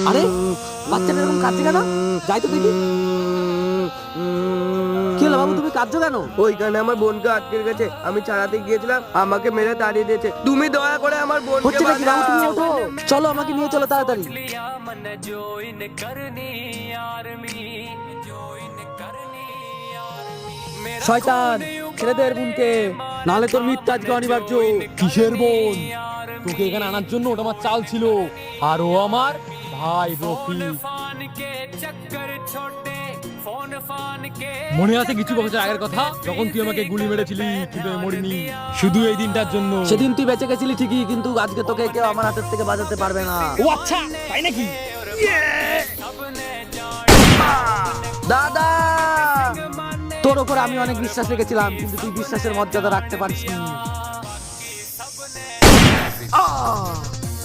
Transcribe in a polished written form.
আরে বাচ্চাটা এরকম কাঁদছে কেন? যাই তো দেখি। কি হলো বাবু, তুমি কাঁদছো কেন? ওইখানে আমার বোনকে আটকে গেছে, আমি ছাড়াতে গিয়েছিলাম, আমাকে মেরে তাড়িয়ে দিয়েছে। তুমি দয়া করে আমার বোনকে হচ্ছে নাকি বাবু? তুমি বাঁচাও। ওঠো, চলো আমাকে নিয়ে চলো তাড়াতাড়ি। শয়তান, ছেড়ে দে এর বোনকে, নাহলে তোর মৃত্যু আজকে অনিবার্য। কিসের বোন? তোকে এখানে আনার জন্য ওটা আমার চাল ছিল, আর ও আমার ভাই রফিক। মনে আছে কিছু বছর আগের কথা, যখন তুই আমাকে গুলি মেরেছিলি কিন্তু আমি মরিনি, শুধু এই দিনটার জন্য। সেদিন তুই বেঁচে গেছিলি ঠিকই, কিন্তু আজকে তোকে কেউ আমার হাতের থেকে বাঁচাতে পারবে না। ও আচ্ছা, তাই নাকি? দাদা, তোর উপর আমি অনেক বিশ্বাস রেখেছিলাম, কিন্তু তুই বিশ্বাসের মর্যাদা রাখতে পারিসনি।